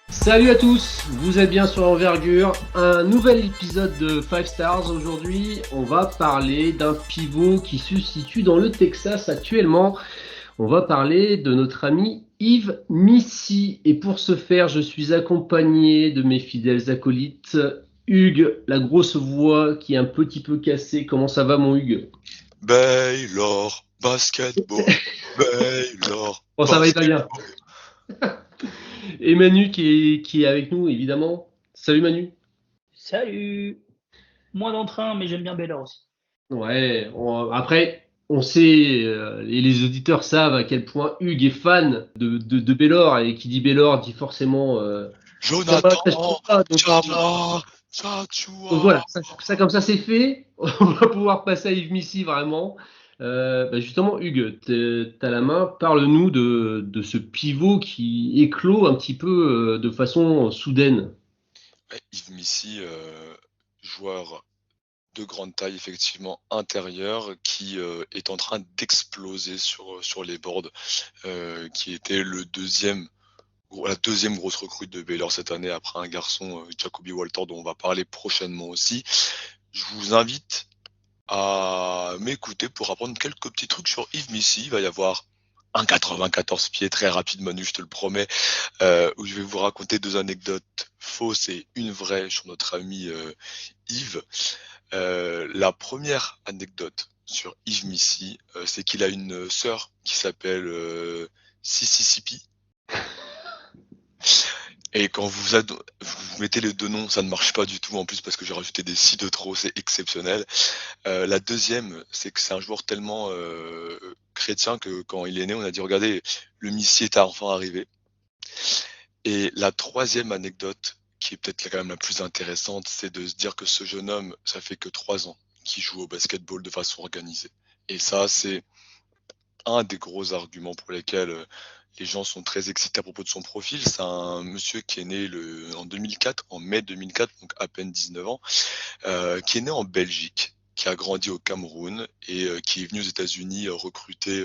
Salut à tous, vous êtes bien sur Envergure, un nouvel épisode de 5 Stars. Aujourd'hui, on va parler d'un pivot qui se situe dans le Texas actuellement. On va parler de notre ami Yves Missi. Et pour ce faire, je suis accompagné de mes fidèles acolytes. Hugues, la grosse voix qui est un petit peu cassée. Comment ça va, mon Hugues? Baylor, basketball, Baylor, Bon, ça va pas bien. basketball. Et Manu qui est avec nous, évidemment. Salut Manu. Salut! Moins d'entrain, mais j'aime bien Baylor aussi. Ouais, après, on sait, et les auditeurs savent à quel point Hugues est fan de Baylor, et qui dit Baylor dit forcément Yamaha Jonathan, Tachibana. Chama, Donc Chachua. voilà, ça comme ça c'est fait. On va pouvoir passer à Yves Missi vraiment. Justement, Hugues, t'as la main. Parle-nous de ce pivot qui éclot un petit peu de façon soudaine. Yves Missi, joueur de grande taille, effectivement intérieur, qui est en train d'exploser sur les boards, qui était la deuxième grosse recrue de Baylor cette année, après un garçon, Jacoby Walter, dont on va parler prochainement aussi. Je vous invite à m'écouter pour apprendre quelques petits trucs sur Yves Missi. Il va y avoir un 94 pieds très rapide, Manu, je te le promets, où je vais vous raconter deux anecdotes fausses et une vraie sur notre ami Yves. La première anecdote sur Yves Missi, c'est qu'il a une sœur qui s'appelle Sississippi. Et quand vous mettez les deux noms, ça ne marche pas du tout en plus parce que j'ai rajouté des si de trop, c'est exceptionnel. La deuxième, c'est que c'est un joueur tellement chrétien que quand il est né, on a dit regardez, le Messie est enfin arrivé. Et la troisième anecdote, qui est peut-être quand même la plus intéressante, c'est de se dire que ce jeune homme, ça fait que 3 ans qu'il joue au basketball de façon organisée. Et ça, c'est un des gros arguments pour lesquels les gens sont très excités à propos de son profil. C'est un monsieur qui est né en 2004, en mai 2004, donc à peine 19 ans, qui est né en Belgique, qui a grandi au Cameroun et qui est venu aux États-Unis recruté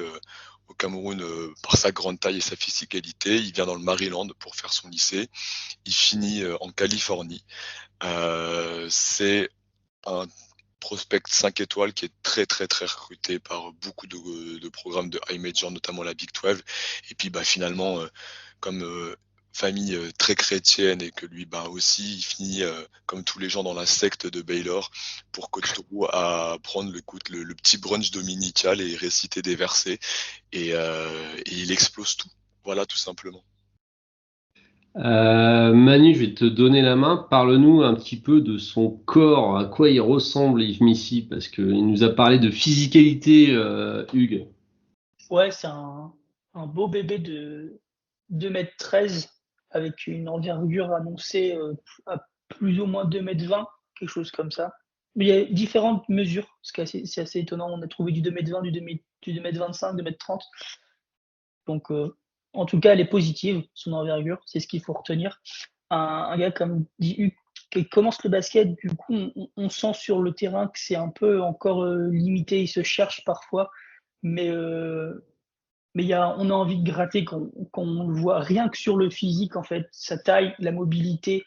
au Cameroun par sa grande taille et sa physicalité. Il vient dans le Maryland pour faire son lycée. Il finit en Californie. C'est un prospect 5 étoiles qui est très très très recruté par beaucoup de programmes de high major, notamment la Big 12. Et puis finalement, comme famille très chrétienne et que lui aussi, il finit comme tous les gens dans la secte de Baylor pour Coach Drew à prendre le petit brunch dominical et réciter des versets. Et il explose tout. Voilà, tout simplement. Manu, je vais te donner la main. Parle-nous un petit peu de son corps, à quoi il ressemble Yves Missi, parce qu'il nous a parlé de physicalité, Hugues. Ouais, c'est un beau bébé de 2,13 m avec une envergure annoncée à plus ou moins 2,20 m, quelque chose comme ça. Mais il y a différentes mesures, c'est assez étonnant. On a trouvé du 2,20 m, du 2,25 m, 2,30 m. Donc, en tout cas, elle est positive, son envergure, c'est ce qu'il faut retenir. Un gars comme dit Hugues, qui commence le basket, du coup, on sent sur le terrain que c'est un peu encore limité, il se cherche parfois, mais on a envie de gratter quand on le voit rien que sur le physique, en fait, sa taille, la mobilité,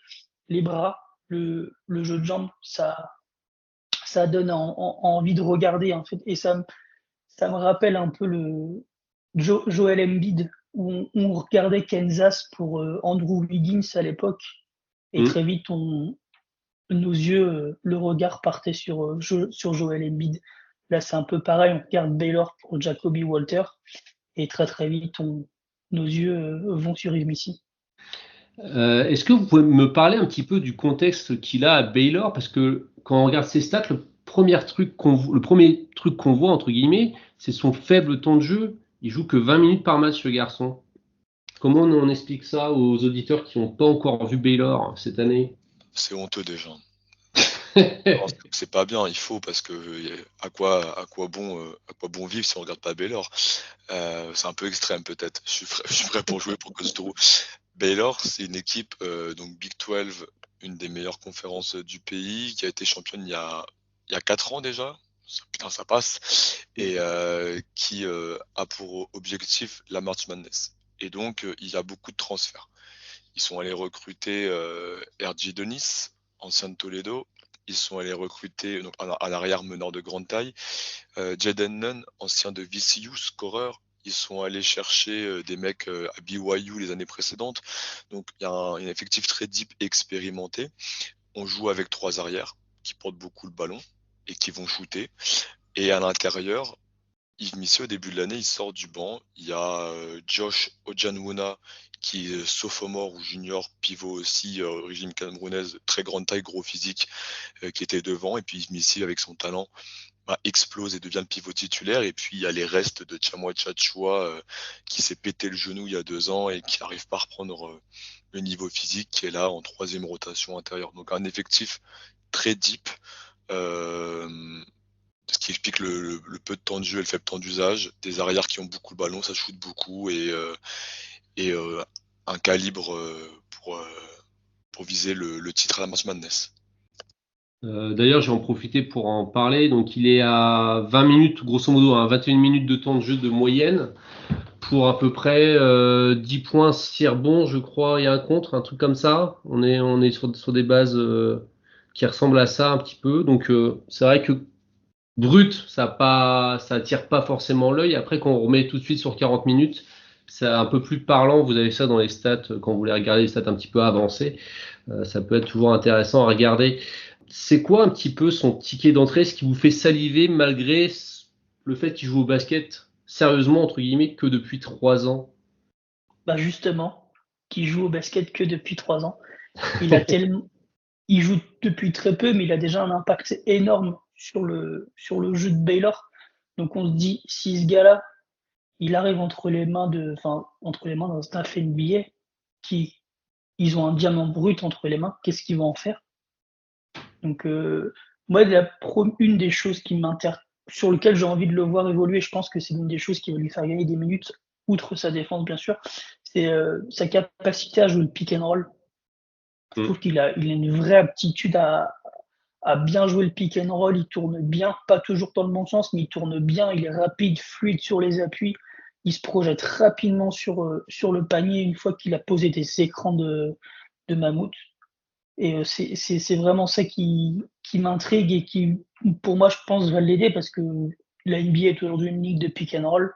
les bras, le jeu de jambes, ça donne envie de regarder, en fait, et ça me rappelle un peu Joel Embiid, où on regardait Kansas pour Andrew Wiggins à l'époque, et Hmm. très vite, nos yeux, le regard partait sur Joel Embiid. Là, c'est un peu pareil, on regarde Baylor pour Jacoby Walter, et très très vite, nos yeux vont sur Yves Missi. Est-ce que vous pouvez me parler un petit peu du contexte qu'il a à Baylor? Parce que quand on regarde ses stats, le premier truc qu'on voit, entre guillemets, c'est son faible temps de jeu. Il joue que 20 minutes par match, ce garçon. Comment on explique ça aux auditeurs qui n'ont pas encore vu Baylor cette année? C'est honteux déjà. Non, c'est pas bien, il faut parce que à quoi bon vivre si on regarde pas Baylor. C'est un peu extrême peut-être. Je suis prêt pour jouer pour Coach Drew. Baylor, c'est une équipe donc Big 12, une des meilleures conférences du pays, qui a été championne il y a 4 ans déjà. Putain, ça passe. Et qui a pour objectif la March Madness. Et donc, il y a beaucoup de transferts. Ils sont allés recruter RJ Denis, ancien de Toledo. Ils sont allés recruter donc, à l'arrière meneur de grande taille, Jaden Nunn, ancien de VCU, scoreur. Ils sont allés chercher des mecs à BYU les années précédentes. Donc il y a un effectif très deep et expérimenté. On joue avec 3 arrières qui portent beaucoup le ballon et qui vont shooter. Et à l'intérieur, Yves Missy, au début de l'année, il sort du banc. Il y a Josh Ojanwuna, qui est sophomore ou junior, pivot aussi, origine camerounaise, très grande taille, gros physique, qui était devant. Et puis Yves Missy, avec son talent, explose et devient le pivot titulaire. Et puis il y a les restes de Tchamwa Tchatchoua, qui s'est pété le genou il y a 2 ans et qui n'arrive pas à reprendre le niveau physique, qui est là en 3e rotation intérieure. Donc un effectif très deep. Ce qui explique le peu de temps de jeu et le faible temps d'usage, des arrières qui ont beaucoup le ballon, ça shoot beaucoup et un calibre pour viser le titre à la March Madness. D'ailleurs, je vais en profiter pour en parler. Donc, il est à 20 minutes, grosso modo, à 21 minutes de temps de jeu de moyenne pour à peu près 10 points, 6 rebonds, je crois, et un contre, un truc comme ça. On est sur des bases qui ressemblent à ça un petit peu. Donc, c'est vrai que brut, ça attire pas forcément l'œil. Après, quand on remet tout de suite sur 40 minutes, c'est un peu plus parlant. Vous avez ça dans les stats, quand vous voulez regarder les stats un petit peu avancées. Ça peut être toujours intéressant à regarder. C'est quoi un petit peu son ticket d'entrée, ce qui vous fait saliver malgré le fait qu'il joue au basket sérieusement, entre guillemets, que depuis 3 ans? Bah justement, qui joue au basket que depuis 3 ans. Il a tellement, il joue depuis très peu, mais il a déjà un impact énorme sur le jeu de Baylor. Donc on se dit, si ce gars-là, il arrive entre les mains d'un staff NBA, qui, ils ont un diamant brut entre les mains, qu'est-ce qu'ils vont en faire? Donc moi, une des choses sur lequel j'ai envie de le voir évoluer, je pense que c'est une des choses qui va lui faire gagner des minutes, outre sa défense bien sûr, c'est sa capacité à jouer le pick and roll. Je trouve qu'il a une vraie aptitude à bien jouer le pick and roll. Il tourne bien, pas toujours dans le bon sens, mais il tourne bien. Il est rapide, fluide sur les appuis. Il se projette rapidement sur le panier une fois qu'il a posé des écrans de mammouth. Et c'est vraiment ça qui m'intrigue et qui, pour moi, je pense, va l'aider parce que la NBA est aujourd'hui une ligue de pick and roll.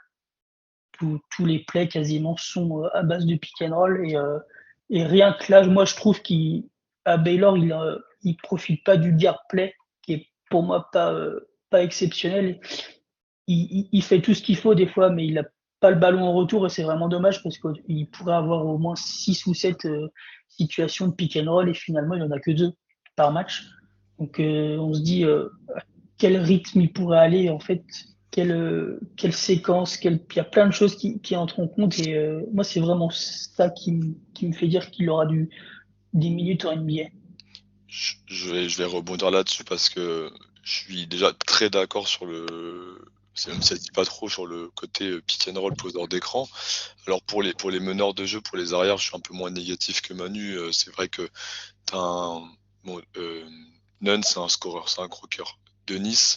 Tous les plays quasiment sont à base de pick and roll. Et rien que là, moi, je trouve qu'à Baylor, il profite pas du guard play, qui est pour moi pas exceptionnel. Il fait tout ce qu'il faut des fois, mais il a pas le ballon en retour et c'est vraiment dommage parce qu'il pourrait avoir au moins 6 ou 7 situations de pick and roll et finalement il en a que 2 par match. Donc on se dit à quel rythme il pourrait aller en fait, quelle séquence, il y a plein de choses qui entrent en compte et moi c'est vraiment ça qui me fait dire qu'il aura des minutes en NBA. Je vais rebondir là-dessus parce que je suis déjà très d'accord sur c'est même si ça se dit pas trop sur le côté pick and roll poseur d'écran. Alors pour les meneurs de jeu, pour les arrières, je suis un peu moins négatif que Manu. C'est vrai que t'as Nunn, c'est un scoreur, c'est un croqueur. Denis,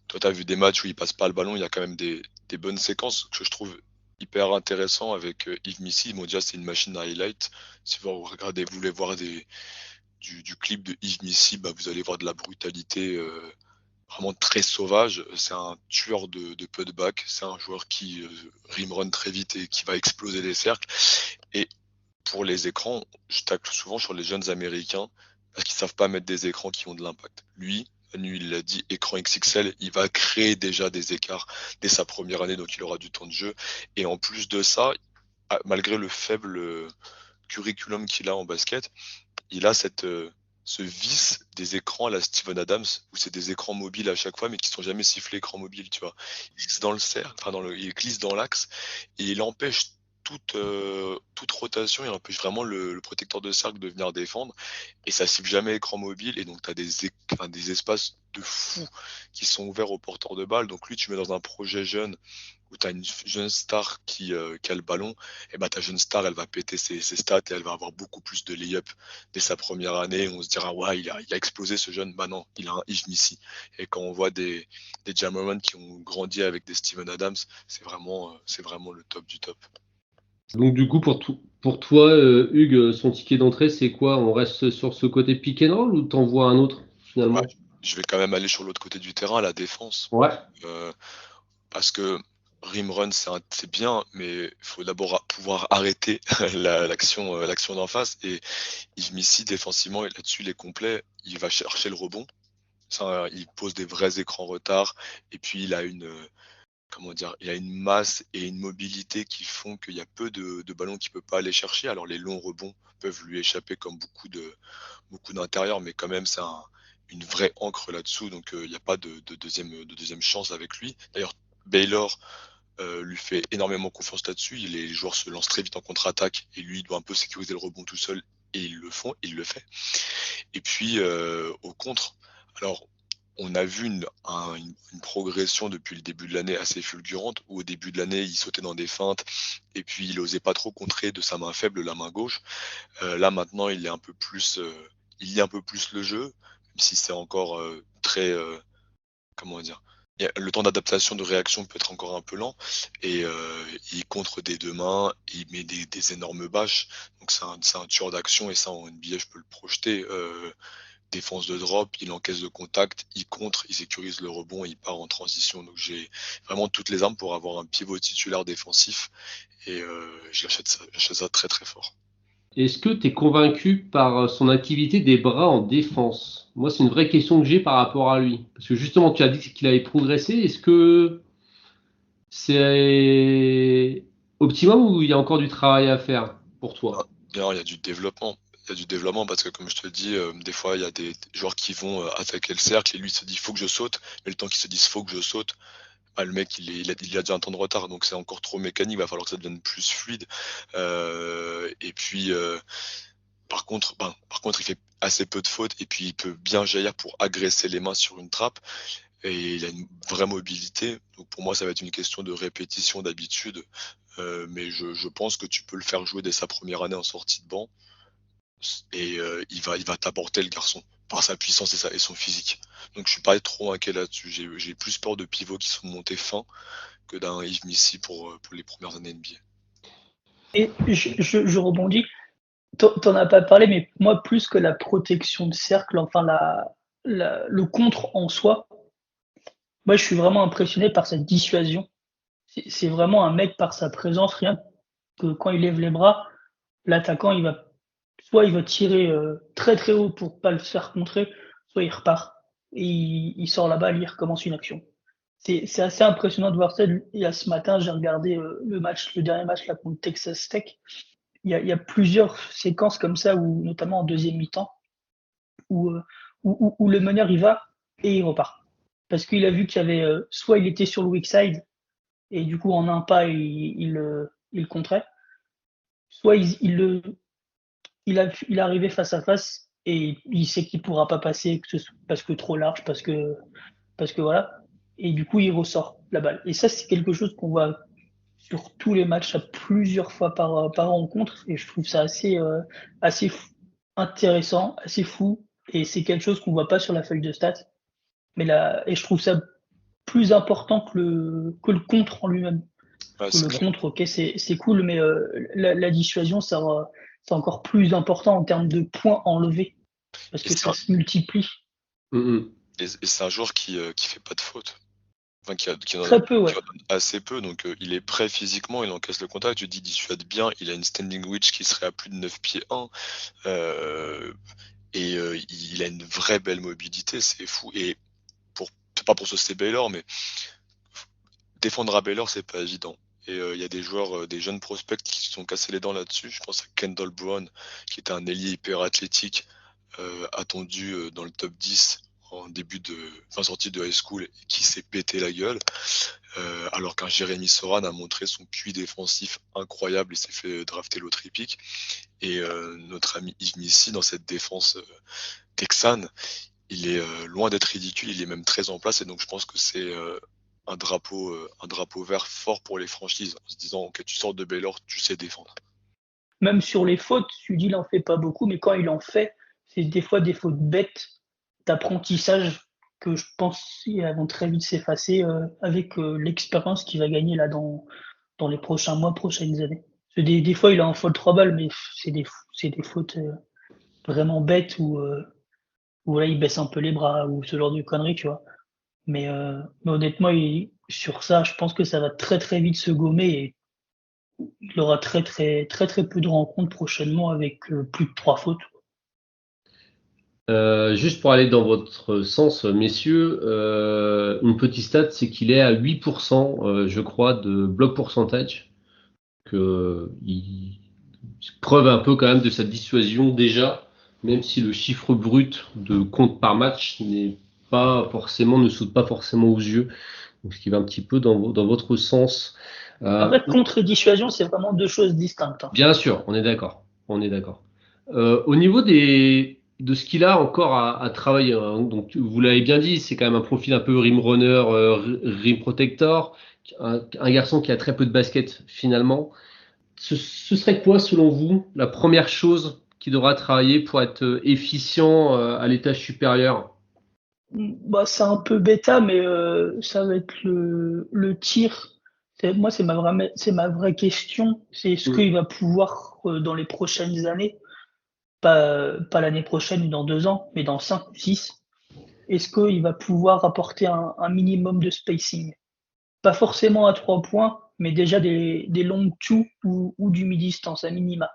toi t'as vu des matchs où il passe pas le ballon, il y a quand même des bonnes séquences que je trouve hyper intéressant avec Yves Missy. Bon déjà c'est une machine à highlight. Si vous regardez, vous voulez voir du clip de Yves Missy, bah, vous allez voir de la brutalité vraiment très sauvage. C'est un tueur de putback. C'est un joueur qui rim run très vite et qui va exploser les cercles. Et pour les écrans, je tacle souvent sur les jeunes américains parce qu'ils savent pas mettre des écrans qui ont de l'impact. Lui, il l'a dit, écran XXL, il va créer déjà des écarts dès sa première année, donc il aura du temps de jeu. Et en plus de ça, malgré le faible curriculum qu'il a en basket, il a ce vice des écrans à la Steven Adams, où c'est des écrans mobiles à chaque fois, mais qui sont jamais sifflés écran mobile, tu vois. Il glisse dans le cercle, il glisse dans l'axe, et il empêche toute rotation, il empêche vraiment le protecteur de cercle de venir défendre, et ça siffle jamais écran mobile, et donc tu as des espaces de fou qui sont ouverts aux porteurs de balles. Donc lui, tu mets dans un projet jeune, où tu as une jeune star qui a le ballon, et bah ta jeune star, elle va péter ses stats et elle va avoir beaucoup plus de lay-up dès sa première année. On se dira, ouais, il a explosé ce jeune. Bah non, il a un Yves Missy. Et quand on voit des Jamoran qui ont grandi avec des Steven Adams, c'est vraiment le top du top. Donc du coup, pour toi, Hugues, son ticket d'entrée, c'est quoi? On reste sur ce côté pick and roll ou t'en vois un autre Bah, finalement? je vais quand même aller sur l'autre côté du terrain, la défense. Ouais. Euh, Parce que rim run, c'est bien, mais il faut d'abord pouvoir arrêter l'action d'en face. Et Yves Missy, défensivement, et là-dessus, il est complet. Il va chercher le rebond. Ça, il pose des vrais écrans retard. Et puis, il a comment dire, il a une masse et une mobilité qui font qu'il y a peu de ballons qu'il peut pas aller chercher. Alors, les longs rebonds peuvent lui échapper comme beaucoup d'intérieurs, mais quand même, c'est une vraie encre là-dessous. Donc, il n'y a pas de deuxième chance avec lui. D'ailleurs, Baylor lui fait énormément confiance là-dessus. Les joueurs se lancent très vite en contre-attaque et lui il doit un peu sécuriser le rebond tout seul et il le fait. Et puis au contre, alors on a vu une progression depuis le début de l'année assez fulgurante où au début de l'année il sautait dans des feintes et puis il osait pas trop contrer de sa main faible la main gauche. Là maintenant il lit un peu plus le jeu, même si c'est encore très comment dire, le temps d'adaptation de réaction peut être encore un peu lent et il contre des deux mains, il met des énormes bâches, donc c'est un tueur d'action et ça en NBA je peux le projeter. Défense de drop, il encaisse de contact, il contre, il sécurise le rebond et il part en transition. Donc j'ai vraiment toutes les armes pour avoir un pivot titulaire défensif et j'achète ça très très fort. Est-ce que tu es convaincu par son activité des bras en défense? Moi, c'est une vraie question que j'ai par rapport à lui. Parce que justement, tu as dit qu'il avait progressé. Est-ce que c'est optimum ou il y a encore du travail à faire pour Ah, toi? d'ailleurs, il y a du développement. Il y a du développement parce que, comme je te dis, des fois, il y a des joueurs qui vont attaquer le cercle et lui il se dit faut que je saute. Mais le temps qu'il se dise faut que je saute, bah, le mec il a déjà un temps de retard donc c'est encore trop mécanique. Il va falloir que ça devienne plus fluide. Et puis, par contre, il fait assez peu de fautes et puis il peut bien jaillir pour agresser les mains sur une trappe. Et il a une vraie mobilité. Donc pour moi, ça va être une question de répétition d'habitude. Mais je pense que tu peux le faire jouer dès sa première année en sortie de banc et il va t'apporter le garçon par sa puissance et son physique. Donc je suis pas trop inquiet là-dessus. J'ai plus peur de pivots qui sont montés fins que d'un Yves Missy pour les premières années NBA. Et je rebondis. T'en as pas parlé, mais moi, plus que la protection de cercle, enfin le contre en soi, moi, je suis vraiment impressionné par cette dissuasion. C'est vraiment un mec par sa présence, rien que quand il lève les bras, l'attaquant, soit il va tirer très très haut pour pas le faire contrer, soit il repart et il sort la balle, il recommence une action. C'est assez impressionnant de voir ça. Il y a ce matin, j'ai regardé le dernier match là contre Texas Tech. Il y a plusieurs séquences comme ça, où, notamment en deuxième mi-temps, où le meneur il va et il repart. Parce qu'il a vu qu'il y avait, soit il était sur le weak side, et du coup en un pas il contrait, soit il est arrivé face à face et il sait qu'il pourra pas passer parce que trop large, parce que voilà, et du coup il ressort la balle. Et ça c'est quelque chose qu'on voit sur tous les matchs à plusieurs fois par rencontre, et je trouve ça assez intéressant, assez fou, et c'est quelque chose qu'on voit pas sur la feuille de stats. Mais là, et je trouve ça plus important que le contre en lui-même. Ouais, Que c'est le clair. contre, ok, c'est cool, mais la dissuasion, c'est encore plus important en termes de points enlevés, parce Et que c'est ça un, se multiplie. Mm, et c'est un joueur qui fait pas de faute. Enfin, Très peu, qui ouais. en donne assez peu, donc il est prêt physiquement, il encaisse le contact, tu dis dissuade bien, il a une standing reach qui serait à plus de 9 pieds 1, et il a une vraie belle mobilité, c'est fou. Et c'est pas pour saucer Baylor, mais défendre à Baylor, c'est pas évident. Et il y a des joueurs, des jeunes prospects qui se sont cassés les dents là-dessus. Je pense à Kendall Brown, qui était un ailier hyper athlétique, attendu dans le top 10 fin sortie de high school, et qui s'est pété la gueule. Alors qu'un Jérémy Soran a montré son QI défensif incroyable et s'est fait drafter l'autre pick. Et notre ami Yves Missy, dans cette défense texane, il est loin d'être ridicule, il est même très en place. Et donc je pense que c'est un drapeau vert fort pour les franchises, en se disant ok, tu sors de Baylor, tu sais défendre. Même sur les fautes, tu dis il en fait pas beaucoup, mais quand il en fait, c'est des fois des fautes bêtes d'apprentissage que je pense elles vont très vite s'effacer avec l'expérience qu'il va gagner là dans les prochains mois, prochaines années. Des fois, il est en faute 3 balles, mais c'est des fautes vraiment bêtes où là, il baisse un peu les bras ou ce genre de conneries, tu vois. Mais honnêtement, sur ça, je pense que ça va très très vite se gommer et il aura très peu de rencontres prochainement avec plus de 3 fautes. Juste pour aller dans votre sens, messieurs, une petite stat, c'est qu'il est à 8%, je crois, de block percentage, il preuve un peu quand même de sa dissuasion déjà, même si le chiffre brut de compte par match ne saute pas forcément aux yeux, donc ce qui va un petit peu dans votre sens. Après, contre et dissuasion, c'est vraiment 2 choses distinctes, hein. Bien sûr, on est d'accord. On est d'accord. Au niveau de ce qu'il a encore à travailler, hein, donc vous l'avez bien dit, c'est quand même un profil un peu rim runner, rim protector, un garçon qui a très peu de basket finalement. Ce serait quoi, selon vous, la première chose qu'il devra travailler pour être efficient à l'étage supérieur? Bah, c'est un peu bêta, mais ça va être le tir. Moi, c'est ma vraie question. C'est est-ce Mm. qu'il va pouvoir, dans les prochaines années, pas l'année prochaine ou dans 2 ans, mais dans 5 ou 6, est-ce qu'il va pouvoir apporter un minimum de spacing? Pas forcément à 3 points, mais déjà des longues twos ou du mi-distance à minima.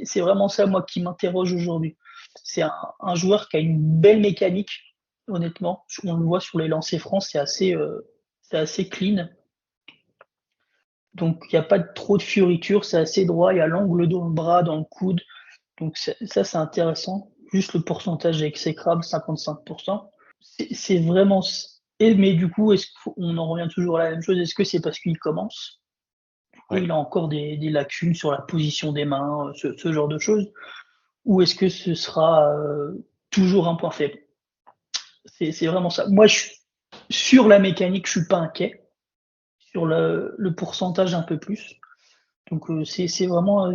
C'est vraiment ça, moi, qui m'interroge aujourd'hui. C'est un joueur qui a une belle mécanique, honnêtement. On le voit sur les lancers francs, c'est assez clean. Donc, il n'y a pas trop de fioritures, c'est assez droit. Il y a l'angle dans le bras, dans le coude. Donc, ça, c'est intéressant. Juste le pourcentage est exécrable, 55%. C'est vraiment. Mais du coup, on en revient toujours à la même chose. Est-ce que c'est parce qu'il commence? Du coup, Ouais. il a encore des lacunes sur la position des mains, ce genre de choses. Ou est-ce que ce sera toujours un point faible? C'est vraiment ça. Moi, sur la mécanique, je suis pas inquiet. Sur le pourcentage, un peu plus. Donc, c'est vraiment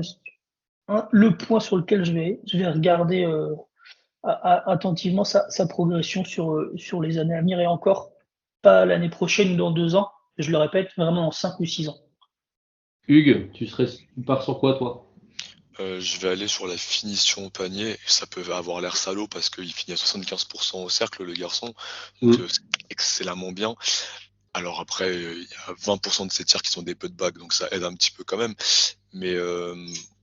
le point sur lequel je vais regarder attentivement sa progression sur les années à venir et encore pas l'année prochaine ou dans 2 ans. Je le répète, vraiment dans 5 ou 6 ans. Hugues, tu pars sur quoi, toi? Je vais aller sur la finition au panier. Ça peut avoir l'air salaud parce qu'il finit à 75% au cercle, le garçon. Donc Mm. c'est excellemment bien. Alors après, il y a 20% de ses tirs qui sont des putbacks, donc ça aide un petit peu quand même. Mais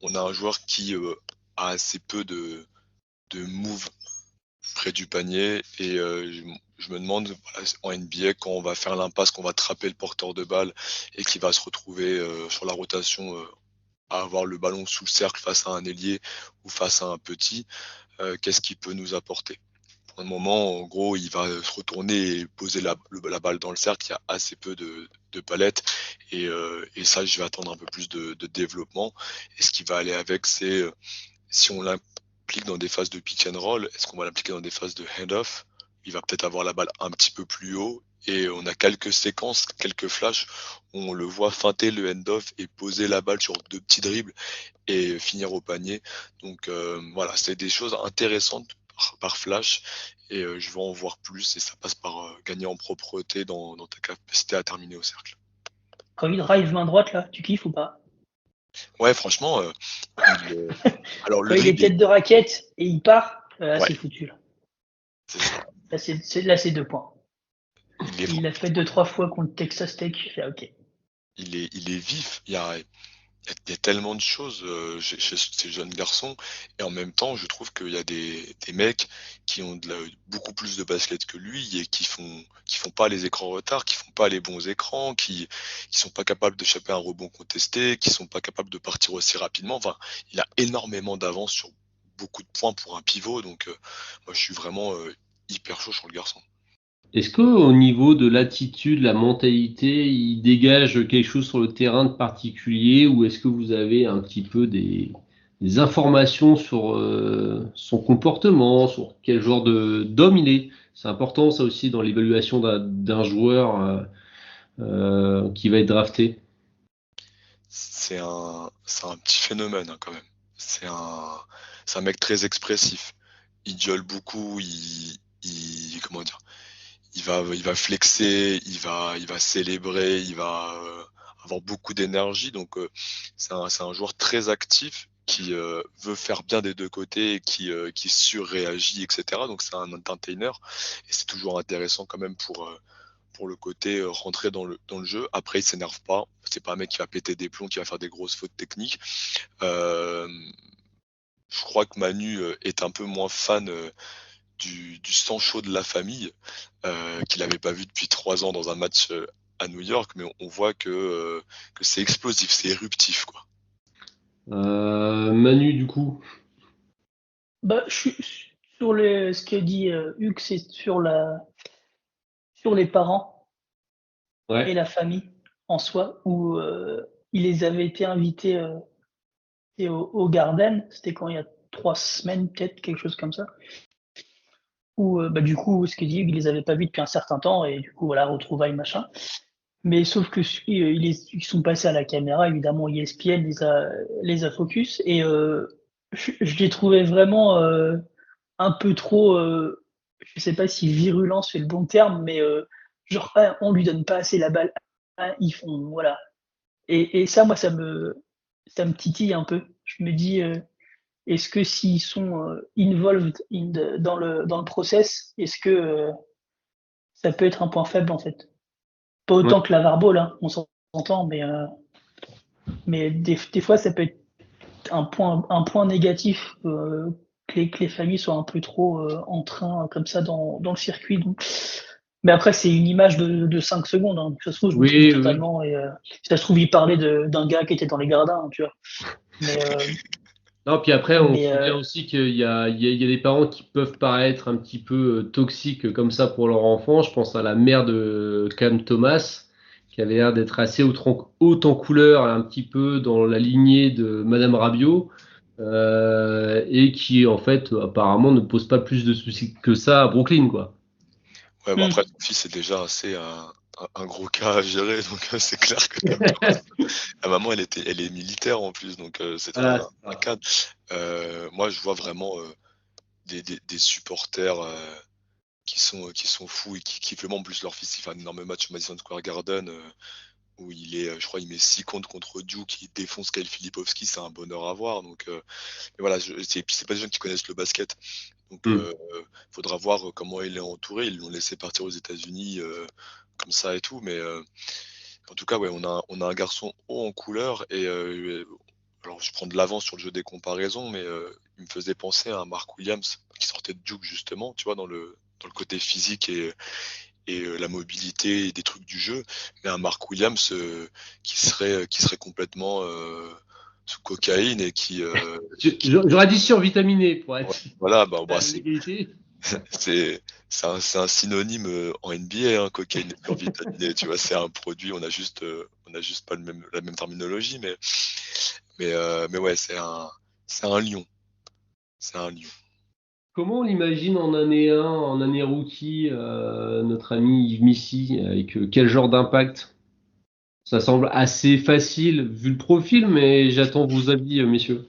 on a un joueur qui a assez peu de moves près du panier et je me demande en NBA quand on va faire l'impasse, qu'on va trapper le porteur de balle et qui va se retrouver sur la rotation à avoir le ballon sous le cercle face à un ailier ou face à un petit, qu'est-ce qu'il peut nous apporter? Pour le moment, en gros, il va se retourner et poser la balle dans le cercle. Il y a assez peu de palettes et ça, je vais attendre un peu plus de développement. Et ce qui va aller avec, c'est si on l'implique dans des phases de pick and roll, est-ce qu'on va l'impliquer dans des phases de hand-off? Il va peut-être avoir la balle un petit peu plus haut et on a quelques séquences, quelques flashs où on le voit feinter le hand-off et poser la balle sur 2 petits dribbles et finir au panier. Donc voilà, c'est des choses intéressantes par flash et je veux en voir plus et ça passe par gagner en propreté dans ta capacité à terminer au cercle. Quand il drive main droite, là, tu kiffes ou pas? Ouais, franchement, alors Quand le il est dribble, tête de raquette et il part, là, ouais, c'est foutu. Là, c'est ça. là, c'est 2 points. Il est, Il l'a fait 2-3 fois contre Texas Tech. Fait, ok. il est vif. Il y a tellement de choses chez ces jeunes garçons et en même temps je trouve qu'il y a des mecs qui ont beaucoup plus de basket que lui et qui font pas les écrans retard, qui font pas les bons écrans, qui sont pas capables de choper un rebond contesté, qui sont pas capables de partir aussi rapidement. Enfin, il a énormément d'avance sur beaucoup de points pour un pivot, donc moi je suis vraiment hyper chaud sur le garçon. Est-ce que au niveau de l'attitude, la mentalité, il dégage quelque chose sur le terrain de particulier ou est-ce que vous avez un petit peu des informations sur son comportement, sur quel genre de d'homme il est? C'est important ça aussi dans l'évaluation d'un joueur qui va être drafté. C'est un petit phénomène hein, quand même. C'est un, c'est un mec très expressif. Il gueule beaucoup, comment dire, il va flexer, il va célébrer, il va avoir beaucoup d'énergie. Donc c'est un joueur très actif qui veut faire bien des deux côtés et qui surréagit, etc. Donc c'est un entertainer et c'est toujours intéressant quand même pour le côté rentrer dans le jeu. Après, il s'énerve pas. C'est pas un mec qui va péter des plombs, qui va faire des grosses fautes techniques. Je crois que Manu est un peu moins fan du sang chaud de la famille, qu'il n'avait pas vu depuis 3 ans dans un match à New York, mais on voit que c'est explosif, c'est éruptif, quoi. Manu, du coup. Bah, je suis sur ce qu'a dit Hugues, c'est sur les parents et Ouais. la famille en soi, où ils les avaient été invités au Garden, c'était quand il y a 3 semaines, peut-être, quelque chose comme ça. Où bah, du coup, ce qu'il dit, ils les avaient pas vus depuis un certain temps, et du coup, voilà, retrouvailles, machin. Mais sauf que ils sont passés à la caméra, évidemment, ESPN les a focus, et je les trouvais vraiment un peu trop, je sais pas si virulent c'est le bon terme, mais genre, ah, on lui donne pas assez la balle, ah, ils font, voilà. Et ça, moi, ça me titille un peu. Je me dis, est-ce que s'ils sont involved dans le process, est-ce que ça peut être un point faible en fait? Pas Ouais. autant que la Ball, hein, on s'entend, mais des fois, ça peut être un point négatif que les familles soient un peu trop en train comme ça dans le circuit. Donc. Mais après, c'est une image de 5 secondes. Hein. Ça se trouve, je me trompe Oui, oui. totalement. Et ça se trouve, il parlait d'un gars qui était dans les gradins, hein, tu vois. Mais, Non, puis après, on mais sait bien aussi qu'il y a des parents qui peuvent paraître un petit peu toxiques comme ça pour leur enfant. Je pense à la mère de Cam Thomas, qui avait l'air d'être assez haute en couleur, un petit peu dans la lignée de Madame Rabiot, et qui, en fait, apparemment, ne pose pas plus de soucis que ça à Brooklyn, quoi. Ouais, bah après, hmm, son fils est déjà assez un gros cas à gérer, donc c'est clair que la maman, elle est militaire en plus, donc c'est Voilà, un, c'est un ça. cadre. Moi, je vois vraiment des supporters qui sont fous et qui kiffent le monde. En plus, leur fils, il fait un énorme match au Madison Square Garden où je crois, il met 6 comptes contre Duke, il défonce Kyle Filipowski, c'est un bonheur à voir. Donc, et voilà, c'est pas des gens qui connaissent le basket. Donc, Hmm. faudra voir comment il est entouré. Ils l'ont laissé partir aux États-Unis comme ça et tout. Mais en tout cas, ouais, on a un garçon haut en couleur. Et alors, je prends de l'avance sur le jeu des comparaisons, mais il me faisait penser à un Mark Williams qui sortait de Duke, justement, tu vois, dans le côté physique et la mobilité et des trucs du jeu. Mais un Mark Williams qui serait complètement sous cocaïne et J'aurais dit survitaminé pour ouais, être voilà, bah, à l'égalité. c'est un synonyme en NBA, hein, cocaïne et survitaminé, tu vois, c'est un produit, on a juste pas la même terminologie, mais ouais, c'est un lion, c'est un lion. Comment on l'imagine en année 1, en année rookie, notre ami Yves Missy, avec quel genre d'impact? Ça semble assez facile vu le profil, mais j'attends vos avis, messieurs.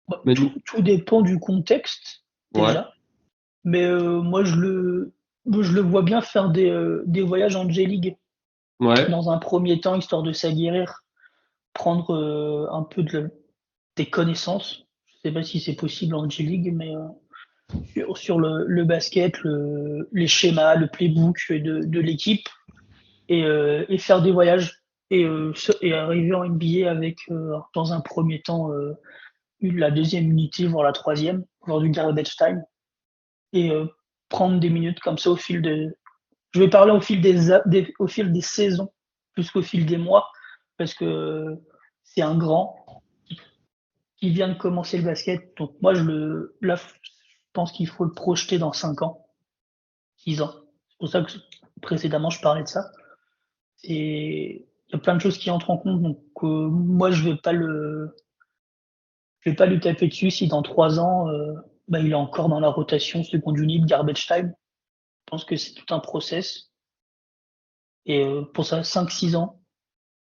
bah, tout, Manu? tout dépend du contexte, Ouais, déjà. Mais moi, je le vois bien faire des voyages en J-League ouais. dans un premier temps, histoire de s'aguerrir, prendre un peu des connaissances. Je sais pas si c'est possible en J-League, mais sur le basket, les schémas, le playbook de l'équipe et faire des voyages et arriver en NBA avec, dans un premier temps, la deuxième unité, voire la troisième, voire du garbage time et prendre des minutes comme ça au fil de. Je vais parler au fil des saisons plus qu'au fil des mois parce que c'est un grand qui vient de commencer le basket. Donc moi, là, je pense qu'il faut le projeter dans 5 ans, 6 ans. C'est pour ça que précédemment, je parlais de ça. Et il y a plein de choses qui entrent en compte. Donc moi, je vais pas lui taper dessus si dans 3 ans, bah, il est encore dans la rotation seconde unit, garbage time. Je pense que c'est tout un process. Et pour ça, 5 6 ans.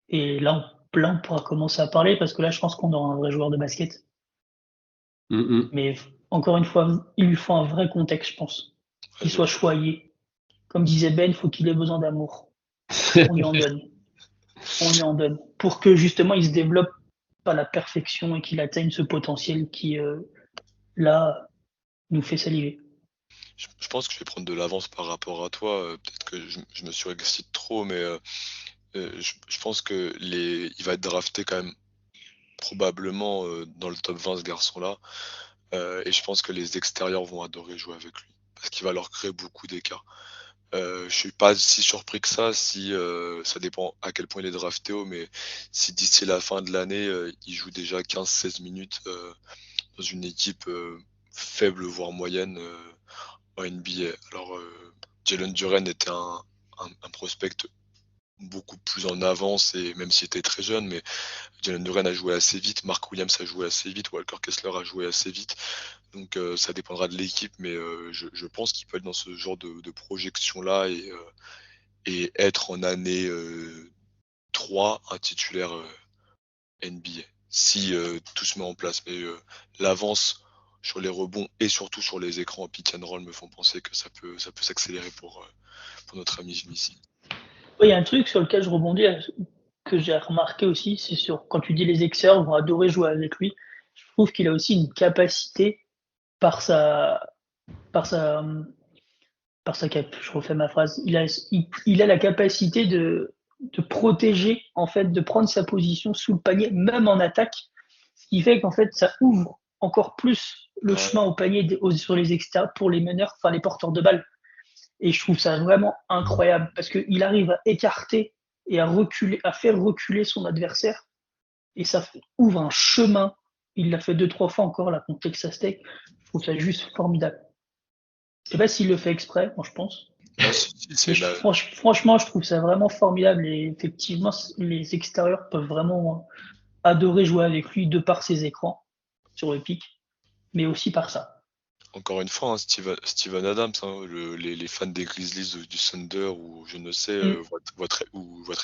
Et là, on pourra commencer à parler parce que là, je pense qu'on aura un vrai joueur de basket. Mm, Mais encore une fois, il lui faut un vrai contexte, je pense. Ouais, Qu'il soit choyé. Comme disait Ben, il faut qu'il ait besoin d'amour. mm. On lui en donne. on lui en donne pour que justement il se développe à la perfection et qu'il atteigne ce potentiel qui, là, nous fait saliver. Je pense que je vais prendre de l'avance par rapport à toi. Peut-être que je me surexcite trop, mais je pense que il va être drafté quand même probablement dans le top 20 ce garçon-là. Et je pense que les extérieurs vont adorer jouer avec lui parce qu'il va leur créer beaucoup d'écart. Je suis pas si surpris que ça si ça dépend à quel point il est drafté haut, mais si d'ici la fin de l'année, il joue déjà 15-16 minutes dans une équipe faible voire moyenne en NBA. Alors Jalen Duren était un prospect beaucoup plus en avance et même s'il était très jeune, mais Jalen Duren a joué assez vite, Mark Williams a joué assez vite, Walker Kessler a joué assez vite. Donc ça dépendra de l'équipe, mais je pense qu'il peut être dans ce genre de projection-là et être en année 3 un titulaire NBA. Si tout se met en place. Mais l'avance sur les rebonds et surtout sur les écrans en pick and roll me font penser que ça peut s'accélérer pour notre ami Jimmy. Il y a un truc sur lequel je rebondis, que j'ai remarqué aussi, c'est sur quand tu dis les extérieurs vont adorer jouer avec lui. Je trouve qu'il a aussi une capacité par sa je refais ma phrase. Il a la capacité de protéger, en fait, de prendre sa position sous le panier, même en attaque. Ce qui fait qu'en fait, ça ouvre encore plus le chemin au panier sur les extérieurs pour les meneurs, enfin les porteurs de balles. Et je trouve ça vraiment incroyable parce qu'il arrive à écarter et à faire reculer son adversaire. Et ça ouvre un chemin. Il l'a fait 2-3 fois encore là contre Texas Tech. Je trouve ça juste formidable. Je sais pas s'il le fait exprès, moi je pense. Franchement, je trouve ça vraiment formidable et effectivement, les extérieurs peuvent vraiment adorer jouer avec lui de par ses écrans sur le pic, mais aussi par ça. Encore une fois, hein, Steven Adams, hein, les fans des Grizzlies du Thunder ou je ne sais, voient très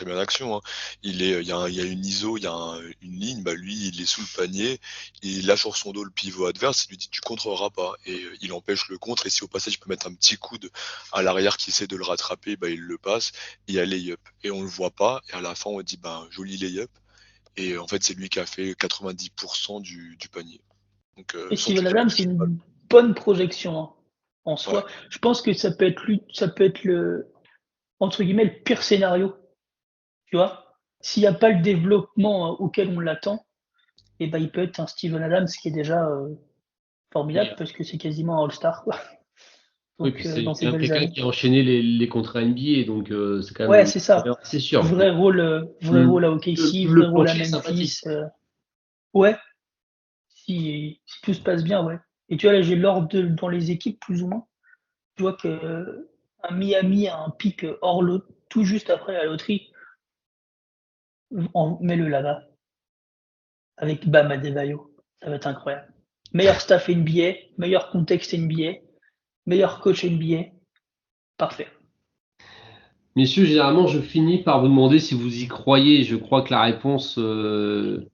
bien l'action. Hein. Il y a une ISO, il y a une ligne, bah lui il est sous le panier, il lâche sur son dos le pivot adverse, il lui dit tu contreras pas et il empêche le contre et si au passage il peut mettre un petit coude à l'arrière qui essaie de le rattraper, bah il le passe et il y a lay-up et on le voit pas et à la fin on dit bah joli lay-up et en fait c'est lui qui a fait 90% du panier. Donc, et Steven Adams, c'est une bonne projection hein, en soi. Ouais. Je pense que ça peut être le entre guillemets le pire scénario. Tu vois, s'il n'y a pas le développement auquel on l'attend, et ben il peut être un Steven Adams qui est déjà formidable parce que c'est quasiment un All-Star. Quoi. Donc, oui, puis c'est quelqu'un qui a enchaîné les contrats NBA, donc c'est quand même. Ouais, c'est ça. C'est sûr. Vrai rôle à OKC, vrai rôle à Memphis. Ouais. Si tout se passe bien, ouais. Et tu vois, là, j'ai l'ordre dans les équipes, plus ou moins. Tu vois que un Miami a un pic hors lot, tout juste après la loterie. Mets-le là-bas. Avec Bam Adebayo. Ça va être incroyable. Meilleur staff NBA, meilleur contexte NBA, meilleur coach NBA. Parfait. Messieurs, généralement, je finis par vous demander si vous y croyez. Je crois que la réponse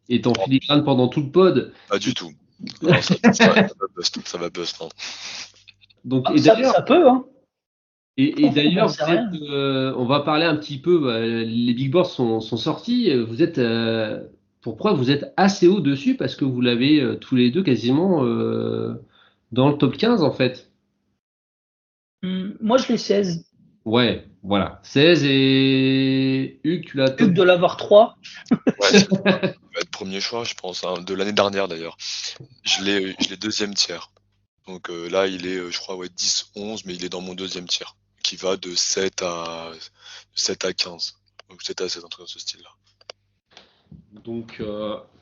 est en filigrane pendant tout le pod. Pas du tout. Non, ça va bust. Non. Donc, ça peut, hein. Et d'ailleurs, on va parler un petit peu. Les big boards sont sortis. Vous êtes, pour preuve, vous êtes assez haut dessus parce que vous l'avez tous les deux quasiment dans le top 15 en fait. Moi, je l'ai 16. Ouais, voilà. 16 et Hugues, tu l'as. Hugues doit l'avoir 3. Ouais, ça va être premier choix, je pense, hein, de l'année dernière d'ailleurs. Je l'ai deuxième tiers. Donc là, il est, je crois, 10-11, mais il est dans mon deuxième tiers, qui va de 7 à 15. Donc 7 à 7, un truc dans ce style-là. Donc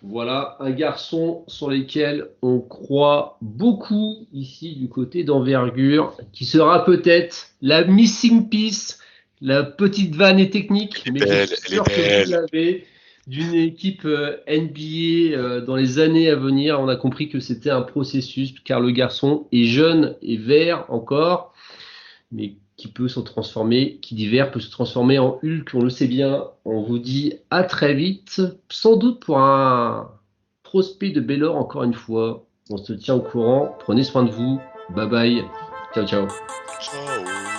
voilà, un garçon sur lequel on croit beaucoup ici du côté d'envergure, qui sera peut-être la missing piece, la petite vanne et technique, mais je suis sûr que vous l'avez d'une équipe NBA dans les années à venir. On a compris que c'était un processus, car le garçon est jeune et vert encore, mais qui peut se transformer, qui dit vert peut se transformer en Hulk, on le sait bien. On vous dit à très vite, sans doute pour un prospect de Baylor encore une fois. On se tient au courant, prenez soin de vous, bye bye, ciao ciao. Ciao.